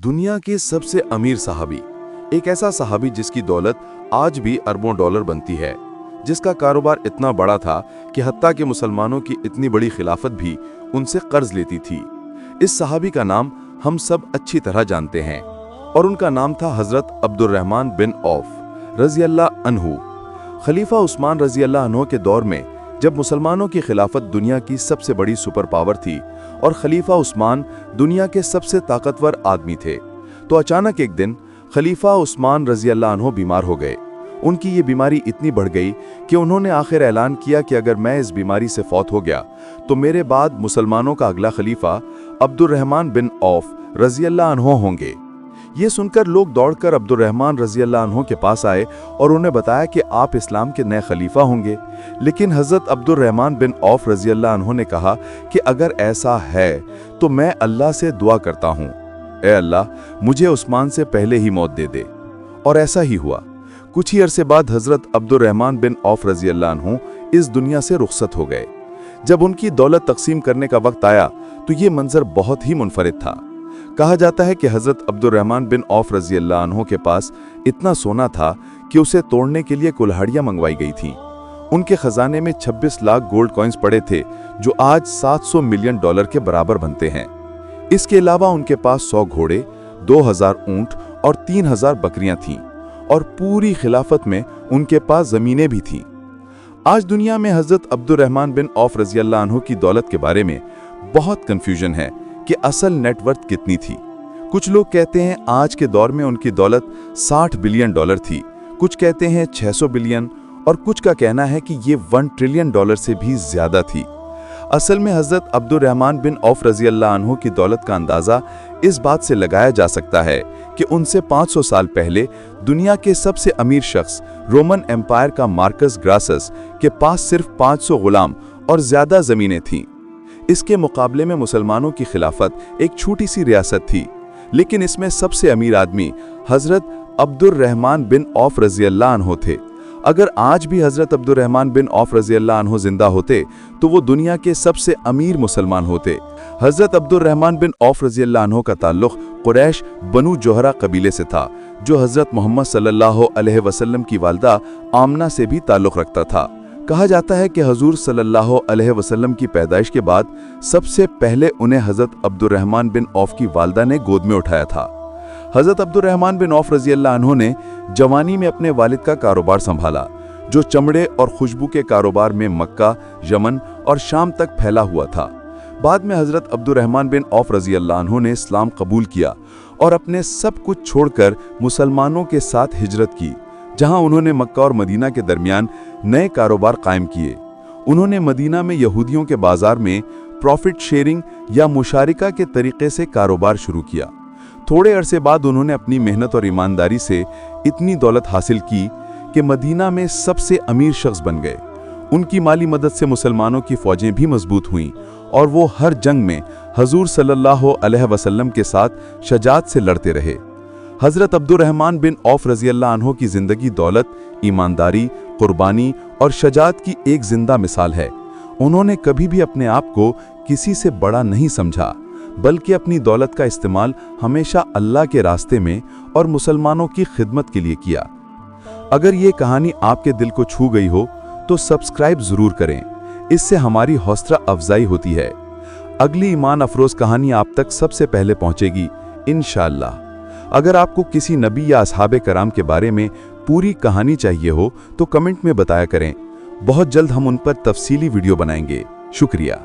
दुनिया के सबसे अमीर सहाबी, एक ऐसा सहाबी जिसकी दौलत आज भी अरबों डॉलर बनती है, जिसका कारोबार इतना बड़ा था कि हत्ता कि मुसलमानों की इतनी बड़ी खिलाफत भी उनसे कर्ज लेती थी। इस सहाबी का नाम हम सब अच्छी तरह जानते हैं और उनका नाम था हजरत अब्दुर्रहमान बिन औफ रजी अल्लाह अन्हु। खलीफा उस्मान रजी अल्लाह अन्हु के दौर में जब मुसलमानों की खिलाफत दुनिया की सबसे बड़ी सुपर पावर थी और खलीफा उस्मान दुनिया के सबसे ताकतवर आदमी थे, तो अचानक एक दिन खलीफा उस्मान रजी अल्लाह अन्हु बीमार हो गए। उनकी ये बीमारी इतनी बढ़ गई कि उन्होंने आखिर ऐलान किया कि अगर मैं इस बीमारी से फौत हो गया तो मेरे बाद मुसलमानों का अगला खलीफा अब्दुर्रहमान बिन औफ रजी अल्लाह अन्हु होंगे। ये सुनकर लोग दौड़कर अब्दुर्रहमान रजी अल्लाह अन्हु के पास आए और उन्हें बताया कि आप इस्लाम के नए खलीफा होंगे। लेकिन हजरत अब्दुर्रहमान बिन औफ रजी अल्लाह अन्हु ने कहा कि अगर ऐसा है तो मैं अल्लाह से दुआ करता हूँ, ए अल्लाह मुझे उस्मान से पहले ही मौत दे दे। और ऐसा ही हुआ। कुछ ही अरसे बाद हजरत अब्दुर्रहमान बिन औफ रजी अल्लाह अन्हु इस दुनिया से रुखसत हो गए। जब उनकी दौलत तकसीम करने का वक्त आया तो ये मंजर बहुत ही मुनफरिद था। कहा जाता है कि हजरत अब्दुर्रहमान बिन औफ रजी अल्लाह अन्हु के पास इतना सोना था कि उसे तोड़ने के लिए कुल्हाड़ियां मंगवाई गई थीं। उनके खजाने में 26 लाख गोल्ड कॉइन्स पड़े थे जो आज 700 मिलियन डॉलर के बराबर बनते हैं। इसके अलावा उनके पास 100 घोड़े, 2000 ऊंट और 3000 बकरियां थीं और पूरी खिलाफत में उनके पास जमीनें भी थीं। आज दुनिया में हजरत अब्दुर्रहमान बिन औफ रजी अल्लाह अन्हु की दौलत के बारे में बहुत कंफ्यूजन है कि असल नेटवर्थ कितनी थी। कुछ लोग कहते हैं आज के दौर में उनकी दौलत 60 बिलियन डॉलर थी, कुछ कहते हैं 600 बिलियन और कुछ का कहना है कि ये 1 ट्रिलियन डॉलर से भी ज्यादा थी। असल में हजरत अब्दुर्रहमान बिन औफ रजी अल्लाह अन्हु की दौलत का अंदाजा इस बात से लगाया जा सकता है कि उनसे 500 साल पहले दुनिया के सबसे अमीर शख्स रोमन एम्पायर का मार्कस ग्रासस के पास सिर्फ 500 गुलाम और ज्यादा जमीनें थीं। इसके मुकाबले में मुसलमानों की खिलाफत एक छोटी सी रियासत थी, लेकिन इसमें सबसे अमीर आदमी हजरत अब्दुर्रहमान बिन औफ रजी अल्लाह अन्हु थे। अगर आज भी हजरत अब्दुर्रहमान बिन औफ रजी अल्लाह अन्हु जिंदा होते तो वो दुनिया के सबसे अमीर मुसलमान होते। हजरत अब्दुर्रहमान बिन औफ रजी अल्लाह अन्हु का ताल्लुक कुरैश बनु जोहरा कबीले से था, जो हजरत मोहम्मद सल्लल्लाहु अलैहि वसल्लम की वालदा आमना से भी ताल्लुक रखता था। कहा जाता है कि हजूर सल्लल्लाहु अलैहि वसल्लम की पैदाइश के बाद सबसे पहले उन्हें हजरत अब्दुर्रहमान बिन औफ की वालदा ने गोद में उठाया था। हजरत अब्दुर्रहमान बिन औफ रजी अल्लाह अन्हु ने जवानी में अपने वालिद का कारोबार संभाला, जो चमड़े और खुशबू के कारोबार में मक्का, यमन और शाम तक फैला हुआ था। बाद में हजरत अब्दुर्रहमान बिन औफ रजी अल्लाह अन्हु ने इस्लाम कबूल किया और अपने सब कुछ छोड़कर मुसलमानों के साथ हिजरत की, जहां उन्होंने मक्का और मदीना के दरमियान नए कारोबार कायम किए। उन्होंने मदीना में यहूदियों के बाजार में प्रॉफिट शेयरिंग या मुशारिका के तरीके से कारोबार शुरू किया। थोड़े अरसे बाद उन्होंने अपनी मेहनत और ईमानदारी से इतनी दौलत हासिल की कि मदीना में सबसे अमीर शख्स बन गए। उनकी माली मदद से मुसलमानों की फौजें भी मजबूत हुईं और वो हर जंग में हजूर सल्लल्लाहु अलैहि वसल्लम के साथ शजाअत से लड़ते रहे। हजरत अब्दुर्रहमान बिन औफ रजी अल्लाह अन्हु की जिंदगी दौलत, ईमानदारी, कुर्बानी और शजाअत की एक जिंदा मिसाल है। उन्होंने कभी भी अपने आप को किसी से बड़ा नहीं समझा, बल्कि अपनी दौलत का इस्तेमाल हमेशा अल्लाह के रास्ते में और मुसलमानों की खिदमत के लिए किया। अगर ये कहानी आपके दिल को छू गई हो तो सब्सक्राइब जरूर करें, इससे हमारी हौसला अफजाई होती है। अगली ईमान अफरोज कहानी आप तक सबसे पहले पहुंचेगी इंशाअल्लाह। अगर आपको किसी नबी या असहाबे कराम के बारे में पूरी कहानी चाहिए हो तो कमेंट में बताया करें। बहुत जल्द हम उन पर तफसीली वीडियो बनाएंगे। शुक्रिया।